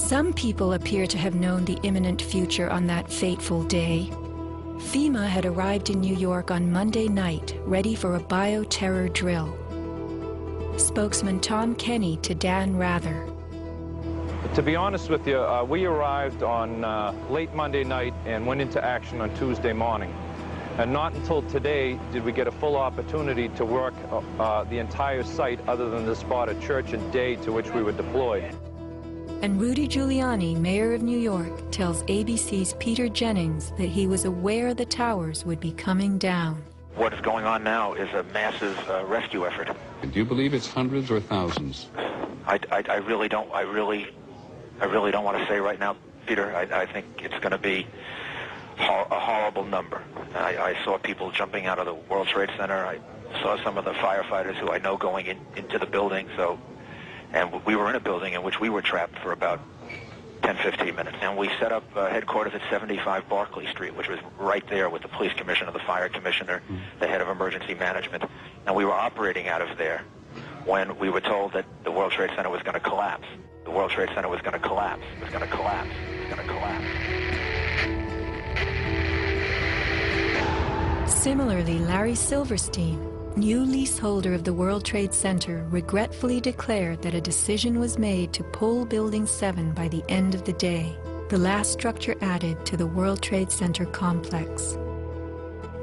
Some people appear to have known the imminent future on that fateful day. FEMA had arrived in New York on Monday night, ready for a bioterror drill. Spokesman Tom Cheney to Dan Rather. To be honest with you, we arrived on late Monday night and went into action on Tuesday morning. And not until today did we get a full opportunity to work the entire site other than the spot at Church and Day to which we were deployed. And Rudy Giuliani, mayor of New York, tells ABC's Peter Jennings that he was aware the towers would be coming down. What is going on now is a massive rescue effort. Do you believe it's hundreds or thousands? I really don't. I really don't want to say right now, Peter. I think it's going to be a horrible number. I saw people jumping out of the World Trade Center. I saw some of the firefighters who I know going into the building. And we were in a building in which we were trapped for about 10, 15 minutes. And we set up headquarters at 75 Barclay Street, which was right there with the police commissioner, the fire commissioner, the head of emergency management. And we were operating out of there when we were told that the World Trade Center was going to collapse. The World Trade Center was going to collapse. It was going to collapse. It was going to collapse. Similarly, Larry Silverstein, new leaseholder of the World Trade Center, regretfully declared that a decision was made to pull Building 7 by the end of the day, the last structure added to the World Trade Center complex.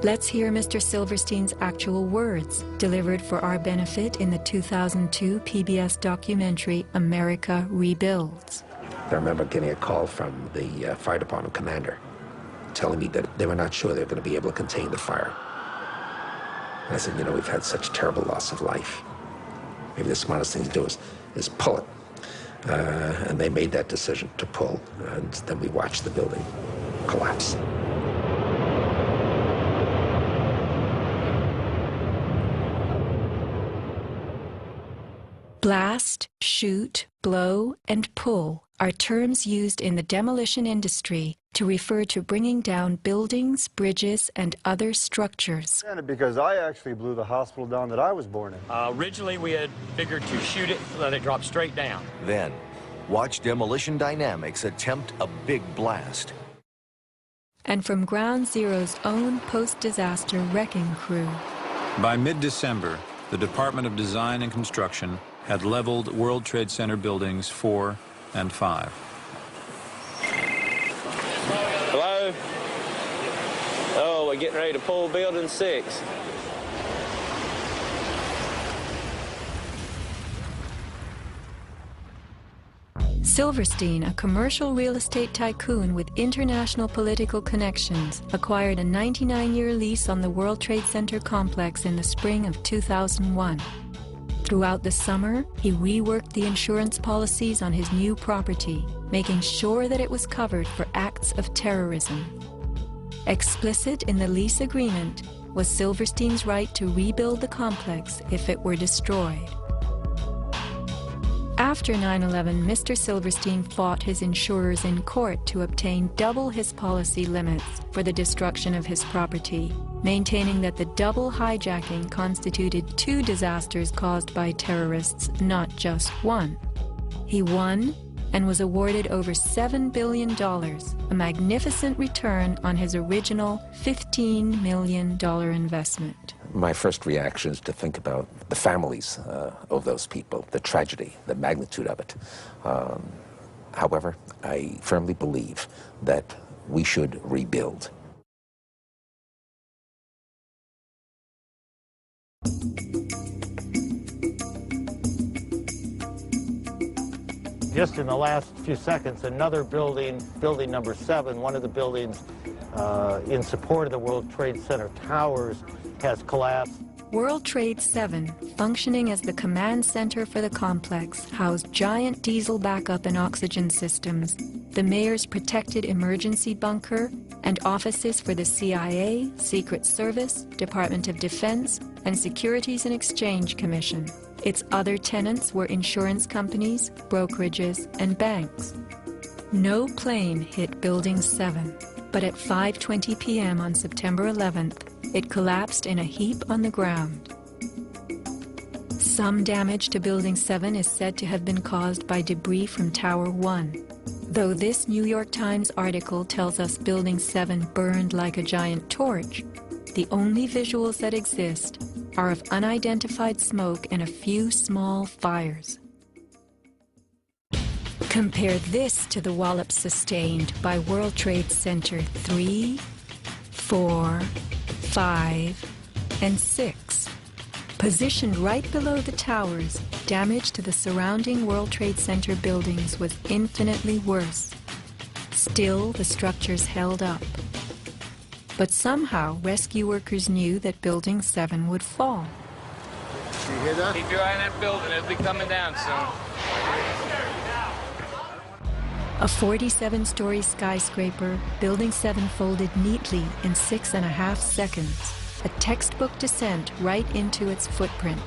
Let's hear Mr. Silverstein's actual words, delivered for our benefit in the 2002 PBS documentary, America Rebuilds. I remember getting a call from the fire department commander telling me that they were not sure they were going to be able to contain the fire. And I said, you know, we've had such terrible loss of life. Maybe the smartest thing to do is pull it. And they made that decision to pull, and then we watched the building collapse. Blast, shoot, blow, and pull are terms used in the demolition industry to refer to bringing down buildings, bridges, and other structures. Because I actually blew the hospital down that I was born in. Originally, we had figured to shoot it, let it drop straight down. Then, watch Demolition Dynamics attempt a big blast. And from Ground Zero's own post-disaster wrecking crew. By mid-December, the Department of Design and Construction had leveled World Trade Center buildings 4 and 5. Hello? Oh, we're getting ready to pull building 6. Silverstein, a commercial real estate tycoon with international political connections, acquired a 99-year lease on the World Trade Center complex in the spring of 2001. Throughout the summer, he reworked the insurance policies on his new property, making sure that it was covered for acts of terrorism. Explicit in the lease agreement was Silverstein's right to rebuild the complex if it were destroyed. After 9/11, Mr. Silverstein fought his insurers in court to obtain double his policy limits for the destruction of his property, maintaining that the double hijacking constituted 2 disasters caused by terrorists, not just one. He won and was awarded over $7 billion, a magnificent return on his original $15 million investment. My first reaction is to think about the families of those people, the tragedy, the magnitude of it. However, I firmly believe that we should rebuild. Just in the last few seconds, another building, building number 7, one of the buildings in support of the World Trade Center towers, has collapsed. World Trade 7, functioning as the command center for the complex, housed giant diesel backup and oxygen systems, the mayor's protected emergency bunker, and offices for the CIA, Secret Service, Department of Defense, and Securities and Exchange Commission. Its other tenants were insurance companies, brokerages, and banks. No plane hit Building 7, but at 5:20 p.m. on September 11th, it collapsed in a heap on the ground. Some damage to Building 7 is said to have been caused by debris from Tower 1. Though this New York Times article tells us Building 7 burned like a giant torch, the only visuals that exist are of unidentified smoke and a few small fires. Compare this to the wallops sustained by World Trade Center 3, 4, 5, and 6. Positioned right below the towers, damage to the surrounding World Trade Center buildings was infinitely worse. Still, the structures held up. But somehow, rescue workers knew that Building 7 would fall. You hear that? Keep your eye on that building. It'll be coming down soon. A 47-story skyscraper, Building 7 folded neatly in 6.5 seconds. A textbook descent right into its footprint.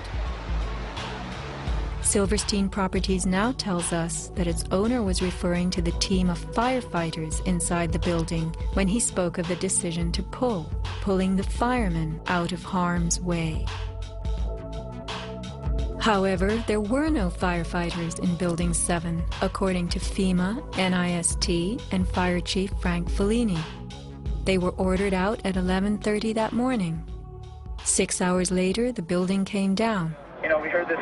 Silverstein Properties now tells us that its owner was referring to the team of firefighters inside the building when he spoke of the decision to pulling the firemen out of harm's way. However, there were no firefighters in Building 7, according to FEMA, NIST, and Fire Chief Frank Fellini. They were ordered out at 11:30 that morning. 6 hours later, the building came down. You know, we heard this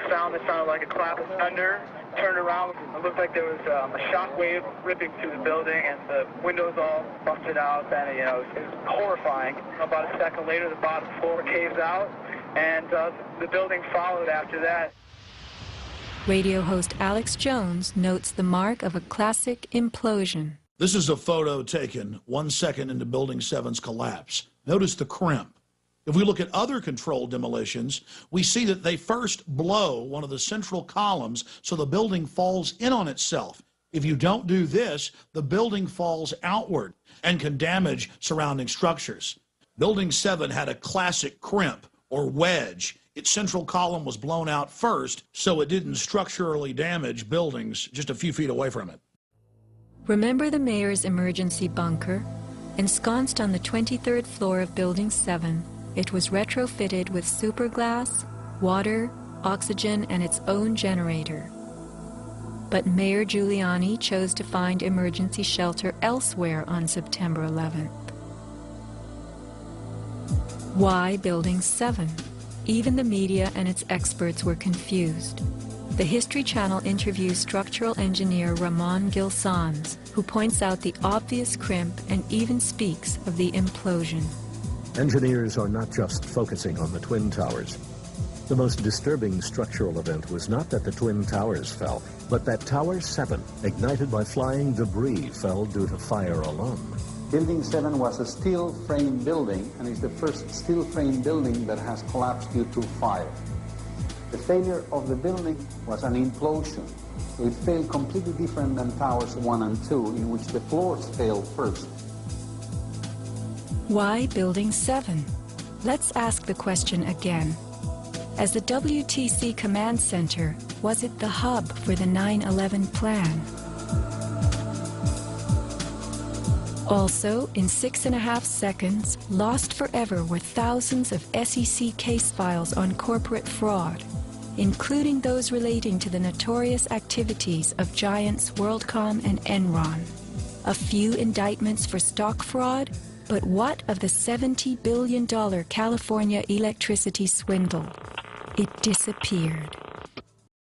sound that sounded like a clap of thunder. Turned around, it looked like there was a shock wave ripping through the building, and the windows all busted out, and it was horrifying. About a second later, the bottom floor caves out, and the building followed after that. Radio host Alex Jones notes the mark of a classic implosion. This is a photo taken 1 second into Building 7's collapse. Notice the crimp. If we look at other controlled demolitions, we see that they first blow one of the central columns so the building falls in on itself. If you don't do this, the building falls outward and can damage surrounding structures. Building 7 had a classic crimp or wedge. Its central column was blown out first, so it didn't structurally damage buildings just a few feet away from it. Remember the mayor's emergency bunker? Ensconced on the 23rd floor of Building 7, it was retrofitted with superglass, water, oxygen, and its own generator. But Mayor Giuliani chose to find emergency shelter elsewhere on September 11th. Why Building 7? Even the media and its experts were confused. The History Channel interviews structural engineer Ramon Gilsans, who points out the obvious crimp and even speaks of the implosion. Engineers are not just focusing on the Twin Towers. The most disturbing structural event was not that the Twin Towers fell, but that Tower 7, ignited by flying debris, fell due to fire alone. Building 7 was a steel frame building, and is the first steel frame building that has collapsed due to fire. The failure of the building was an implosion. So it failed completely different than Towers 1 and 2, in which the floors failed first. Why Building 7? Let's ask the question again. As the WTC Command Center, was it the hub for the 9/11 plan? Also, in 6.5 seconds, lost forever were thousands of SEC case files on corporate fraud, including those relating to the notorious activities of giants WorldCom and Enron. A few indictments for stock fraud, but what of the $70 billion California electricity swindle? It disappeared.